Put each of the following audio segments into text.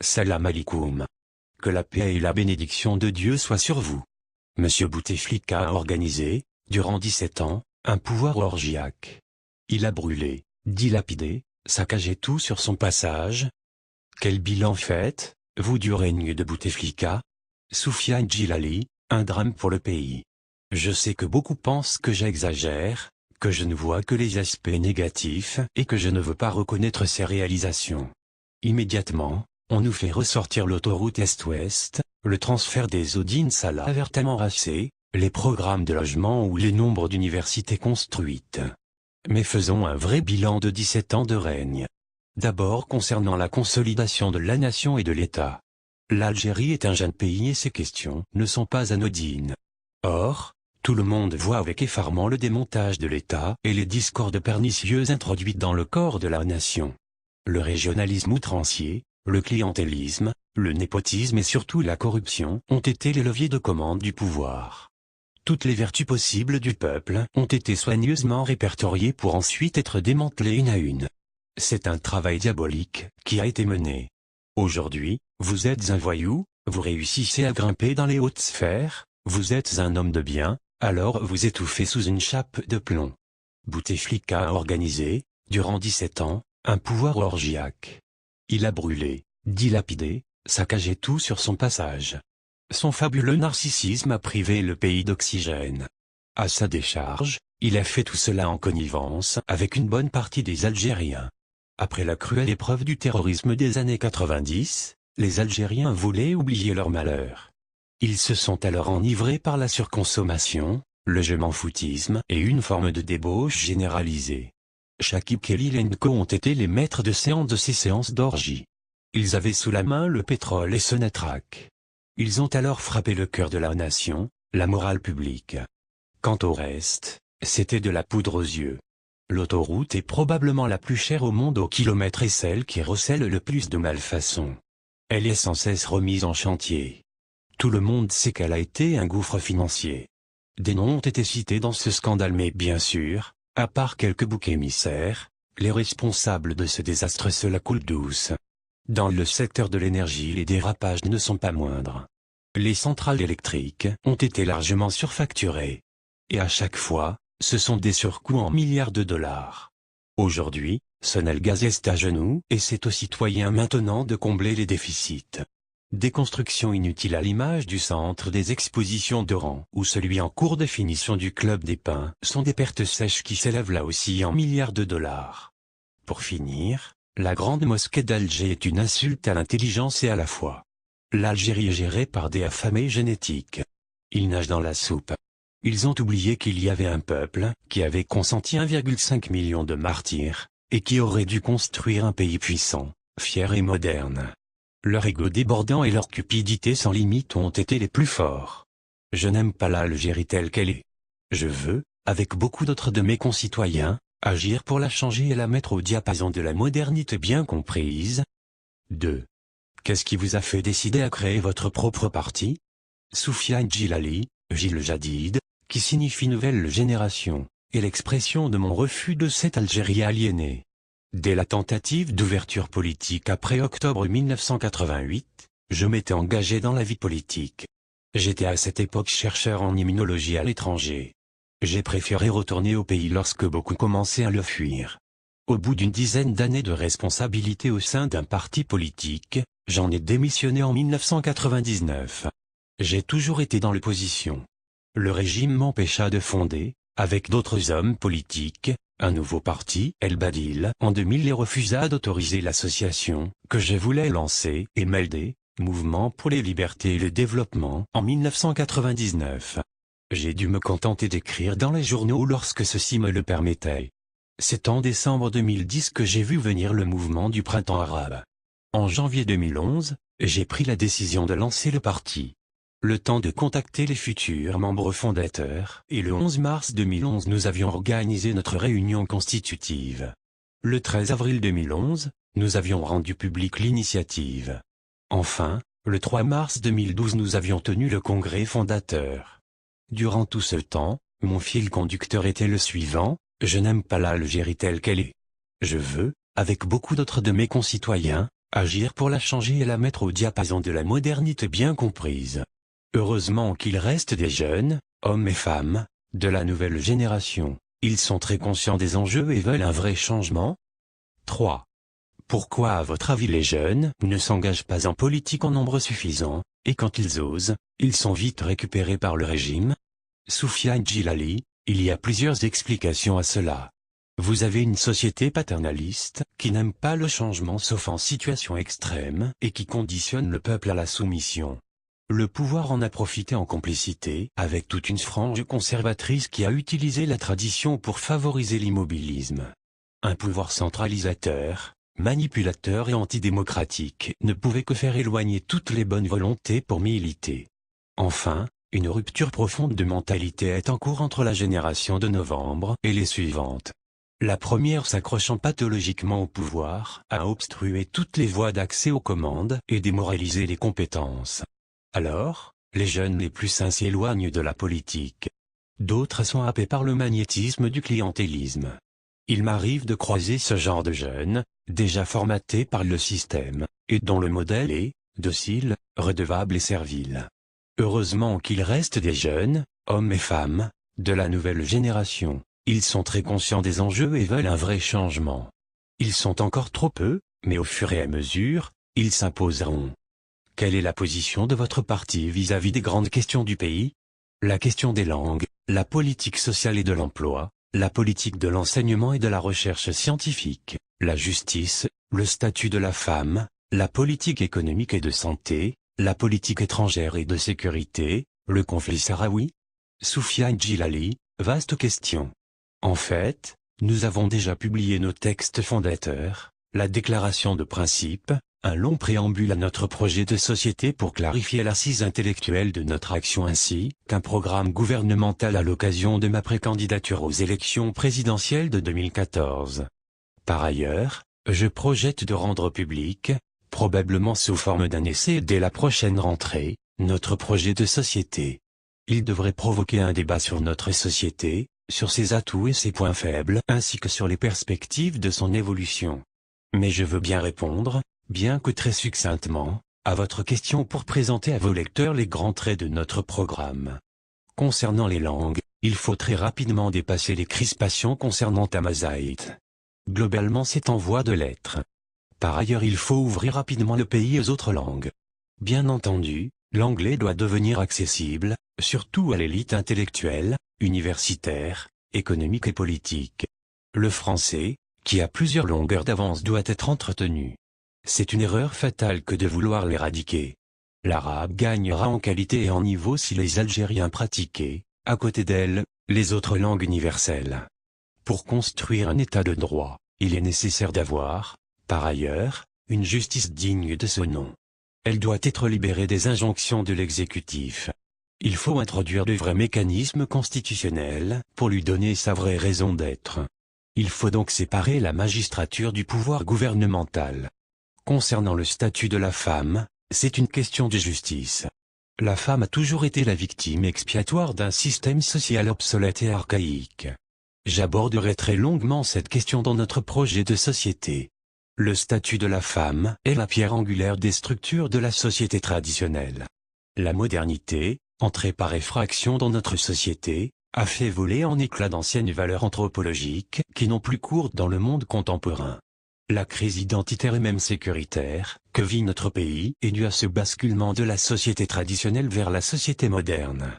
Salam alikoum. Que la paix et la bénédiction de Dieu soient sur vous. Monsieur Bouteflika a organisé, durant 17 ans, un pouvoir orgiaque. Il a brûlé, dilapidé, saccagé tout sur son passage. Quel bilan faites, vous du règne de Bouteflika? Soufiane Djilali, un drame pour le pays. Je sais que beaucoup pensent que j'exagère, que je ne vois que les aspects négatifs et que je ne veux pas reconnaître ses réalisations. Immédiatement, on nous fait ressortir l'autoroute Est-Ouest, le transfert des eaux d'Insalah vers Tamanrasset, les programmes de logement ou les nombres d'universités construites. Mais faisons un vrai bilan de 17 ans de règne. D'abord concernant la consolidation de la nation et de l'État. L'Algérie est un jeune pays et ses questions ne sont pas anodines. Or, tout le monde voit avec effarement le démontage de l'État et les discordes pernicieuses introduites dans le corps de la nation. Le régionalisme outrancier, le clientélisme, le népotisme et surtout la corruption ont été les leviers de commande du pouvoir. Toutes les vertus possibles du peuple ont été soigneusement répertoriées pour ensuite être démantelées une à une. C'est un travail diabolique qui a été mené. Aujourd'hui, vous êtes un voyou, vous réussissez à grimper dans les hautes sphères, vous êtes un homme de bien, alors vous étouffez sous une chape de plomb. Bouteflika a organisé, durant 17 ans, un pouvoir orgiaque. Il a brûlé, dilapidé, saccagé tout sur son passage. Son fabuleux narcissisme a privé le pays d'oxygène. À sa décharge, il a fait tout cela en connivence avec une bonne partie des Algériens. Après la cruelle épreuve du terrorisme des années 90, les Algériens voulaient oublier leur malheur. Ils se sont alors enivrés par la surconsommation, le je m'en foutisme et une forme de débauche généralisée. Chakib Khalil et Co ont été les maîtres de ces séances d'orgie. Ils avaient sous la main le pétrole et Sonatrach. Ils ont alors frappé le cœur de la nation, la morale publique. Quant au reste, c'était de la poudre aux yeux. L'autoroute est probablement la plus chère au monde au kilomètre et celle qui recèle le plus de malfaçons. Elle est sans cesse remise en chantier. Tout le monde sait qu'elle a été un gouffre financier. Des noms ont été cités dans ce scandale mais bien sûr, à part quelques boucs émissaires, les responsables de ce désastre se la coulent douce. Dans le secteur de l'énergie les dérapages ne sont pas moindres. Les centrales électriques ont été largement surfacturées. Et à chaque fois, ce sont des surcoûts en milliards de dollars. Aujourd'hui, Sonelgaz est à genoux et c'est aux citoyens maintenant de combler les déficits. Des constructions inutiles à l'image du centre des expositions d'Oran ou celui en cours de finition du Club des Pins sont des pertes sèches qui s'élèvent là aussi en milliards de dollars. Pour finir, la grande mosquée d'Alger est une insulte à l'intelligence et à la foi. L'Algérie est gérée par des affamés génétiques. Ils nagent dans la soupe. Ils ont oublié qu'il y avait un peuple qui avait consenti 1,5 million de martyrs, et qui aurait dû construire un pays puissant, fier et moderne. Leur ego débordant et leur cupidité sans limite ont été les plus forts. Je n'aime pas l'Algérie telle qu'elle est. Je veux, avec beaucoup d'autres de mes concitoyens, agir pour la changer et la mettre au diapason de la modernité bien comprise. 2. Qu'est-ce qui vous a fait décider à créer votre propre parti? Soufiane Djilali, Gilles Jadid, qui signifie nouvelle génération, est l'expression de mon refus de cette Algérie aliénée. Dès la tentative d'ouverture politique après octobre 1988, je m'étais engagé dans la vie politique. J'étais à cette époque chercheur en immunologie à l'étranger. J'ai préféré retourner au pays lorsque beaucoup commençaient à le fuir. Au bout d'une dizaine d'années de responsabilité au sein d'un parti politique, j'en ai démissionné en 1999. J'ai toujours été dans l'opposition. Le régime m'empêcha de fonder, avec d'autres hommes politiques, un nouveau parti, El Badil, en 2000 et refusa d'autoriser l'association, que je voulais lancer, et MLD, Mouvement pour les libertés et le développement, en 1999. J'ai dû me contenter d'écrire dans les journaux lorsque ceci me le permettait. C'est en décembre 2010 que j'ai vu venir le mouvement du printemps arabe. En janvier 2011, j'ai pris la décision de lancer le parti. Le temps de contacter les futurs membres fondateurs, et le 11 mars 2011 nous avions organisé notre réunion constitutive. Le 13 avril 2011, nous avions rendu publique l'initiative. Enfin, le 3 mars 2012 nous avions tenu le congrès fondateur. Durant tout ce temps, mon fil conducteur était le suivant, je n'aime pas l'Algérie telle qu'elle est. Je veux, avec beaucoup d'autres de mes concitoyens, agir pour la changer et la mettre au diapason de la modernité bien comprise. Heureusement qu'il reste des jeunes, hommes et femmes, de la nouvelle génération. Ils sont très conscients des enjeux et veulent un vrai changement. 3. Pourquoi à votre avis les jeunes ne s'engagent pas en politique en nombre suffisant, et quand ils osent, ils sont vite récupérés par le régime? Soufiane Djilali, il y a plusieurs explications à cela. Vous avez une société paternaliste, qui n'aime pas le changement sauf en situation extrême, et qui conditionne le peuple à la soumission. Le pouvoir en a profité en complicité avec toute une frange conservatrice qui a utilisé la tradition pour favoriser l'immobilisme. Un pouvoir centralisateur, manipulateur et antidémocratique ne pouvait que faire éloigner toutes les bonnes volontés pour militer. Enfin, une rupture profonde de mentalité est en cours entre la génération de novembre et les suivantes. La première s'accrochant pathologiquement au pouvoir a obstrué toutes les voies d'accès aux commandes et démoralisé les compétences. Alors, les jeunes les plus sains s'éloignent de la politique. D'autres sont happés par le magnétisme du clientélisme. Il m'arrive de croiser ce genre de jeunes, déjà formatés par le système, et dont le modèle est docile, redevable et servile. Heureusement qu'il reste des jeunes, hommes et femmes, de la nouvelle génération. Ils sont très conscients des enjeux et veulent un vrai changement. Ils sont encore trop peu, mais au fur et à mesure, ils s'imposeront. Quelle est la position de votre parti vis-à-vis des grandes questions du pays? La question des langues, la politique sociale et de l'emploi, la politique de l'enseignement et de la recherche scientifique, la justice, le statut de la femme, la politique économique et de santé, la politique étrangère et de sécurité, le conflit sahraoui? Soufiane Djilali, vaste question. En fait, nous avons déjà publié nos textes fondateurs, la déclaration de principe, un long préambule à notre projet de société pour clarifier l'assise intellectuelle de notre action ainsi qu'un programme gouvernemental à l'occasion de ma précandidature aux élections présidentielles de 2014. Par ailleurs, je projette de rendre public, probablement sous forme d'un essai dès la prochaine rentrée, notre projet de société. Il devrait provoquer un débat sur notre société, sur ses atouts et ses points faibles, ainsi que sur les perspectives de son évolution. Mais je veux bien répondre, bien que très succinctement, à votre question pour présenter à vos lecteurs les grands traits de notre programme. Concernant les langues, il faut très rapidement dépasser les crispations concernant Tamazight. Globalement c'est en voie de l'être. Par ailleurs il faut ouvrir rapidement le pays aux autres langues. Bien entendu, l'anglais doit devenir accessible, surtout à l'élite intellectuelle, universitaire, économique et politique. Le français, qui a plusieurs longueurs d'avance doit être entretenu. C'est une erreur fatale que de vouloir l'éradiquer. L'arabe gagnera en qualité et en niveau si les Algériens pratiquaient, à côté d'elle, les autres langues universelles. Pour construire un état de droit, il est nécessaire d'avoir, par ailleurs, une justice digne de ce nom. Elle doit être libérée des injonctions de l'exécutif. Il faut introduire de vrais mécanismes constitutionnels pour lui donner sa vraie raison d'être. Il faut donc séparer la magistrature du pouvoir gouvernemental. Concernant le statut de la femme, c'est une question de justice. La femme a toujours été la victime expiatoire d'un système social obsolète et archaïque. J'aborderai très longuement cette question dans notre projet de société. Le statut de la femme est la pierre angulaire des structures de la société traditionnelle. La modernité, entrée par effraction dans notre société, a fait voler en éclats d'anciennes valeurs anthropologiques qui n'ont plus cours dans le monde contemporain. La crise identitaire et même sécuritaire que vit notre pays est due à ce basculement de la société traditionnelle vers la société moderne.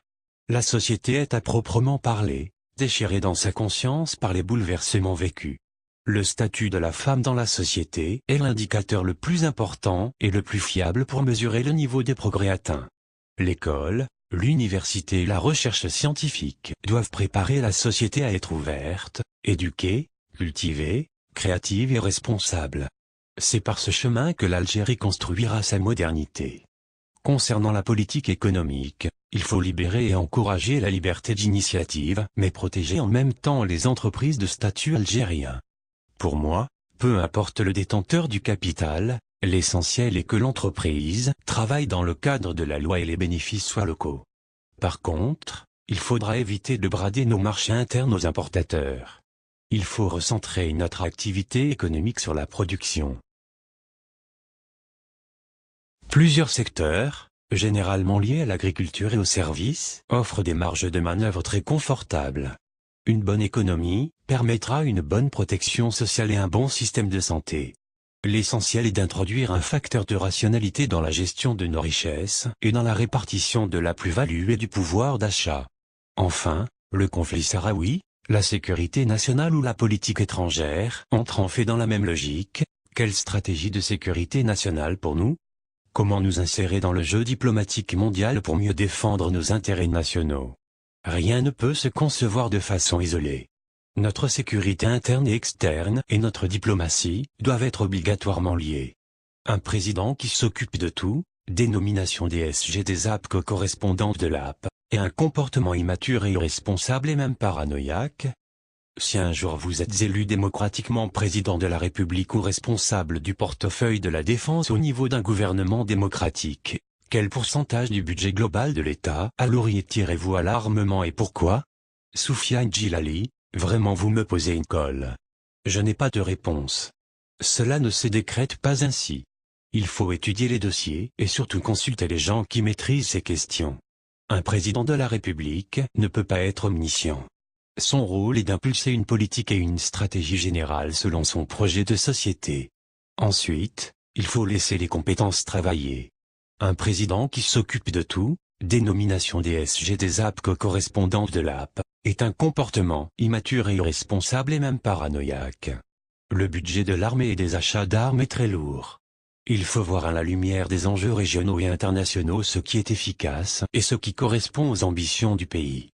La société est à proprement parler, déchirée dans sa conscience par les bouleversements vécus. Le statut de la femme dans la société est l'indicateur le plus important et le plus fiable pour mesurer le niveau des progrès atteints. L'école, l'université et la recherche scientifique doivent préparer la société à être ouverte, éduquée, cultivée, créative et responsable. C'est par ce chemin que l'Algérie construira sa modernité. Concernant la politique économique, il faut libérer et encourager la liberté d'initiative, mais protéger en même temps les entreprises de statut algérien. Pour moi, peu importe le détenteur du capital, l'essentiel est que l'entreprise travaille dans le cadre de la loi et les bénéfices soient locaux. Par contre, il faudra éviter de brader nos marchés internes aux importateurs. Il faut recentrer notre activité économique sur la production. Plusieurs secteurs, généralement liés à l'agriculture et aux services, offrent des marges de manœuvre très confortables. Une bonne économie permettra une bonne protection sociale et un bon système de santé. L'essentiel est d'introduire un facteur de rationalité dans la gestion de nos richesses et dans la répartition de la plus-value et du pouvoir d'achat. Enfin, le conflit sahraoui, la sécurité nationale ou la politique étrangère entrent en fait dans la même logique. Quelle stratégie de sécurité nationale pour nous? Comment nous insérer dans le jeu diplomatique mondial pour mieux défendre nos intérêts nationaux? Rien ne peut se concevoir de façon isolée. Notre sécurité interne et externe et notre diplomatie doivent être obligatoirement liées. Un président qui s'occupe de tout, dénomination DSG des APCO correspondantes de l'AP, et un comportement immature et irresponsable et même paranoïaque. Si un jour vous êtes élu démocratiquement président de la République ou responsable du portefeuille de la défense au niveau d'un gouvernement démocratique, quel pourcentage du budget global de l'État alloueriez-vous à l'armement et pourquoi? Soufiane Djilali, vraiment vous me posez une colle. Je n'ai pas de réponse. Cela ne se décrète pas ainsi. Il faut étudier les dossiers et surtout consulter les gens qui maîtrisent ces questions. Un président de la République ne peut pas être omniscient. Son rôle est d'impulser une politique et une stratégie générale selon son projet de société. Ensuite, il faut laisser les compétences travailler. Un président qui s'occupe de tout, dénomination DSG des APCO correspondantes de l'AP, est un comportement immature et irresponsable et même paranoïaque. Le budget de l'armée et des achats d'armes est très lourd. Il faut voir à la lumière des enjeux régionaux et internationaux ce qui est efficace et ce qui correspond aux ambitions du pays.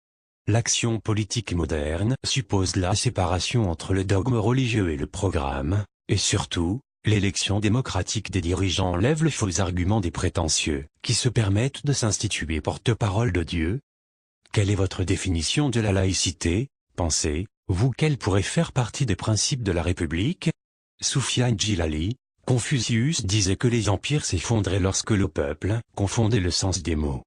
L'action politique moderne suppose la séparation entre le dogme religieux et le programme, et surtout, l'élection démocratique des dirigeants enlève les faux arguments des prétentieux, qui se permettent de s'instituer porte-parole de Dieu. Quelle est votre définition de la laïcité? Pensez-vous qu'elle pourrait faire partie des principes de la République? Soufiane Djilali, Confucius disait que les empires s'effondraient lorsque le peuple confondait le sens des mots.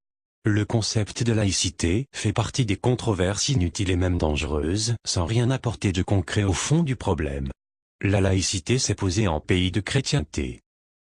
Le concept de laïcité fait partie des controverses inutiles et même dangereuses, sans rien apporter de concret au fond du problème. La laïcité s'est posée en pays de chrétienté.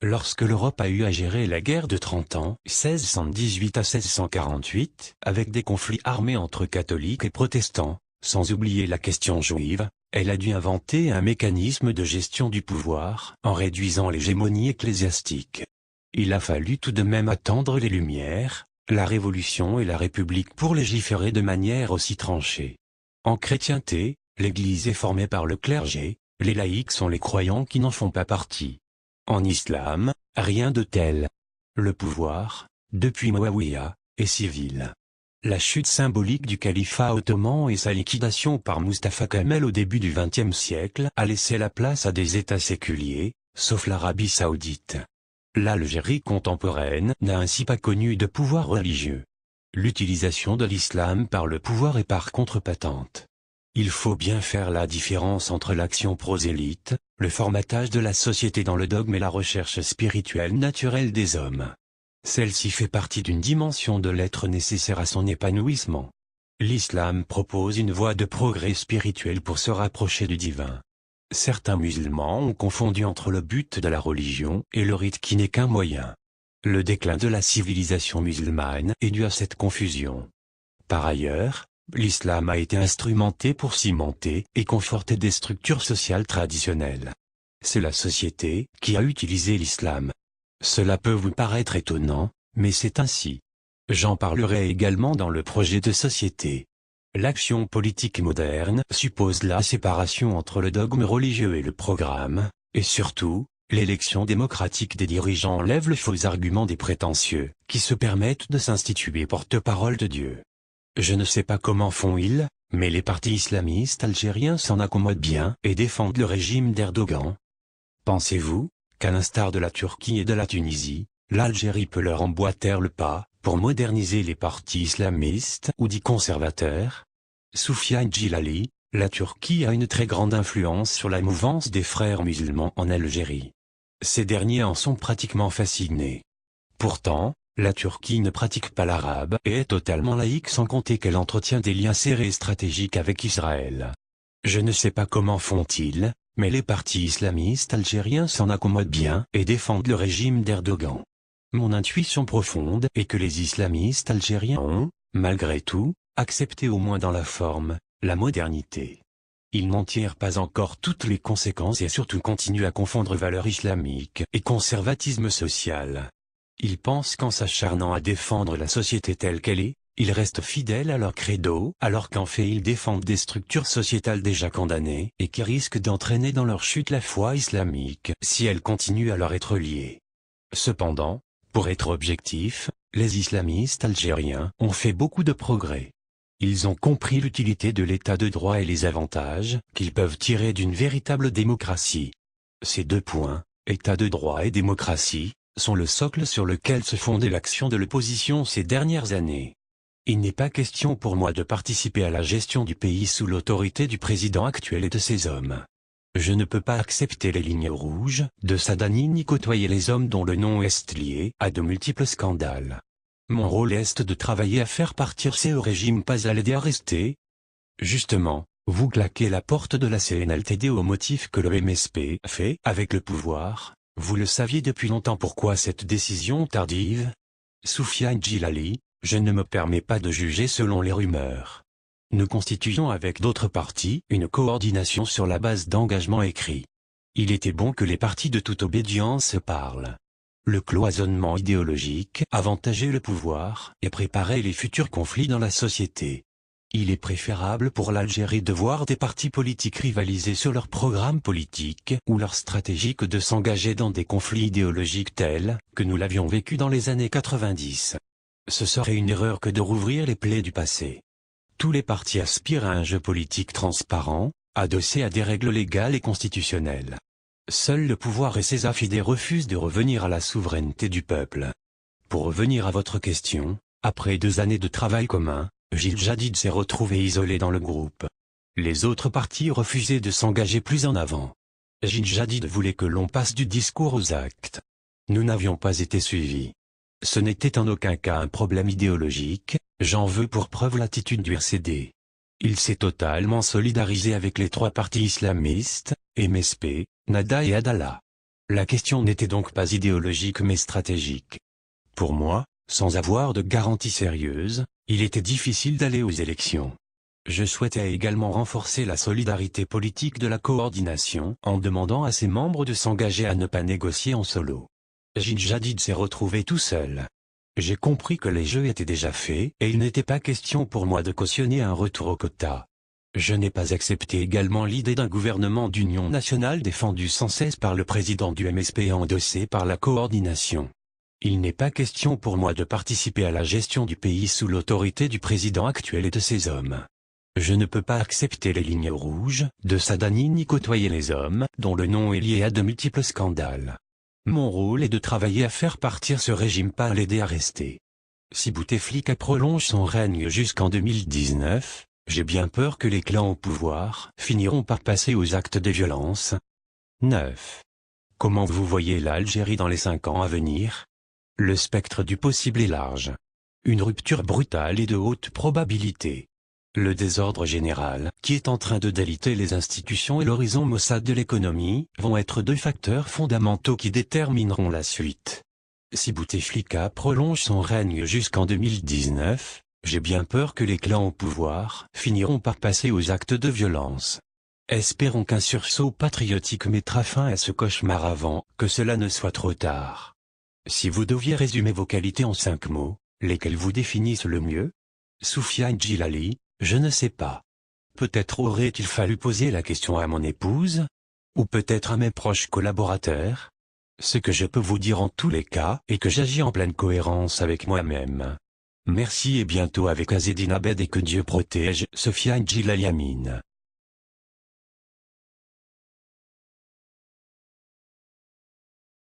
Lorsque l'Europe a eu à gérer la guerre de 30 ans, 1618 à 1648, avec des conflits armés entre catholiques et protestants, sans oublier la question juive, elle a dû inventer un mécanisme de gestion du pouvoir, en réduisant l'hégémonie ecclésiastique. Il a fallu tout de même attendre les Lumières, la Révolution et la République pour légiférer de manière aussi tranchée. En chrétienté, l'Église est formée par le clergé, les laïcs sont les croyants qui n'en font pas partie. En islam, rien de tel. Le pouvoir, depuis Muawiyah, est civil. La chute symbolique du califat ottoman et sa liquidation par Mustafa Kemal au début du XXe siècle a laissé la place à des États séculiers, sauf l'Arabie saoudite. L'Algérie contemporaine n'a ainsi pas connu de pouvoir religieux. L'utilisation de l'islam par le pouvoir est par contre patente. Il faut bien faire la différence entre l'action prosélyte, le formatage de la société dans le dogme et la recherche spirituelle naturelle des hommes. Celle-ci fait partie d'une dimension de l'être nécessaire à son épanouissement. L'islam propose une voie de progrès spirituel pour se rapprocher du divin. Certains musulmans ont confondu entre le but de la religion et le rite qui n'est qu'un moyen. Le déclin de la civilisation musulmane est dû à cette confusion. Par ailleurs, l'islam a été instrumenté pour cimenter et conforter des structures sociales traditionnelles. C'est la société qui a utilisé l'islam. Cela peut vous paraître étonnant, mais c'est ainsi. J'en parlerai également dans le projet de société. L'action politique moderne suppose la séparation entre le dogme religieux et le programme, et surtout, l'élection démocratique des dirigeants enlève les faux arguments des prétentieux, qui se permettent de s'instituer porte-parole de Dieu. Je ne sais pas comment font-ils, mais les partis islamistes algériens s'en accommodent bien et défendent le régime d'Erdogan. Pensez-vous qu'à l'instar de la Turquie et de la Tunisie, l'Algérie peut leur emboîter le pas pour moderniser les partis islamistes ou dits conservateurs? Soufiane Djilali, la Turquie a une très grande influence sur la mouvance des frères musulmans en Algérie. Ces derniers en sont pratiquement fascinés. Pourtant, la Turquie ne pratique pas l'arabe et est totalement laïque sans compter qu'elle entretient des liens serrés et stratégiques avec Israël. Je ne sais pas comment font-ils, mais les partis islamistes algériens s'en accommodent bien et défendent le régime d'Erdogan. Mon intuition profonde est que les islamistes algériens ont, malgré tout, accepté au moins dans la forme, la modernité. Ils n'en tirent pas encore toutes les conséquences et surtout continuent à confondre valeurs islamiques et conservatisme social. Ils pensent qu'en s'acharnant à défendre la société telle qu'elle est, ils restent fidèles à leur credo, alors qu'en fait ils défendent des structures sociétales déjà condamnées et qui risquent d'entraîner dans leur chute la foi islamique si elle continue à leur être liée. Cependant, pour être objectif, les islamistes algériens ont fait beaucoup de progrès. Ils ont compris l'utilité de l'état de droit et les avantages qu'ils peuvent tirer d'une véritable démocratie. Ces deux points, état de droit et démocratie, sont le socle sur lequel se fondait l'action de l'opposition ces dernières années. Il n'est pas question pour moi de participer à la gestion du pays sous l'autorité du président actuel et de ses hommes. Je ne peux pas accepter les lignes rouges de Sadani ni côtoyer les hommes dont le nom est lié à de multiples scandales. Mon rôle est de travailler à faire partir ces régimes, pas à l'aider à rester. Justement, vous claquez la porte de la CNLTD au motif que le MSP fait avec le pouvoir. Vous le saviez depuis longtemps. Pourquoi cette décision tardive? Soufiane Djilali, je ne me permets pas de juger selon les rumeurs. Nous constituons avec d'autres partis une coordination sur la base d'engagements écrits. Il était bon que les partis de toute obédience se parlent. Le cloisonnement idéologique avantageait le pouvoir et préparait les futurs conflits dans la société. Il est préférable pour l'Algérie de voir des partis politiques rivaliser sur leur programme politique ou leur stratégie que de s'engager dans des conflits idéologiques tels que nous l'avions vécu dans les années 90. Ce serait une erreur que de rouvrir les plaies du passé. Tous les partis aspirent à un jeu politique transparent, adossé à des règles légales et constitutionnelles. Seul le pouvoir et ses affidés refusent de revenir à la souveraineté du peuple. Pour revenir à votre question, après 2 années de travail commun, Gilles Jadid s'est retrouvé isolé dans le groupe. Les autres partis refusaient de s'engager plus en avant. Gilles Jadid voulait que l'on passe du discours aux actes. Nous n'avions pas été suivis. Ce n'était en aucun cas un problème idéologique, j'en veux pour preuve l'attitude du RCD. Il s'est totalement solidarisé avec les 3 partis islamistes, MSP, Nada et Adala. La question n'était donc pas idéologique mais stratégique. Pour moi, sans avoir de garantie sérieuse, il était difficile d'aller aux élections. Je souhaitais également renforcer la solidarité politique de la coordination en demandant à ses membres de s'engager à ne pas négocier en solo. Gilles Jadid s'est retrouvé tout seul. J'ai compris que les jeux étaient déjà faits et il n'était pas question pour moi de cautionner un retour au quota. Je n'ai pas accepté également l'idée d'un gouvernement d'union nationale défendu sans cesse par le président du MSP et endossé par la coordination. Il n'est pas question pour moi de participer à la gestion du pays sous l'autorité du président actuel et de ses hommes. Je ne peux pas accepter les lignes rouges de Sadani ni côtoyer les hommes dont le nom est lié à de multiples scandales. Mon rôle est de travailler à faire partir ce régime, pas à l'aider à rester. Si Bouteflika prolonge son règne jusqu'en 2019, j'ai bien peur que les clans au pouvoir finiront par passer aux actes de violence. 9. Comment vous voyez l'Algérie dans les 5 ans à venir? Le spectre du possible est large. Une rupture brutale et de haute probabilité. Le désordre général, qui est en train de déliter les institutions et l'horizon maussade de l'économie, vont être 2 facteurs fondamentaux qui détermineront la suite. Si Bouteflika prolonge son règne jusqu'en 2019, j'ai bien peur que les clans au pouvoir finiront par passer aux actes de violence. Espérons qu'un sursaut patriotique mettra fin à ce cauchemar avant que cela ne soit trop tard. Si vous deviez résumer vos qualités en 5 mots, lesquels vous définissent le mieux? Soufiane Djilali, je ne sais pas. Peut-être aurait-il fallu poser la question à mon épouse? Ou peut-être à mes proches collaborateurs? Ce que je peux vous dire en tous les cas est que j'agis en pleine cohérence avec moi-même. Merci et bientôt avec Azzedine Abed et que Dieu protège Soufiane Djilali. Amine.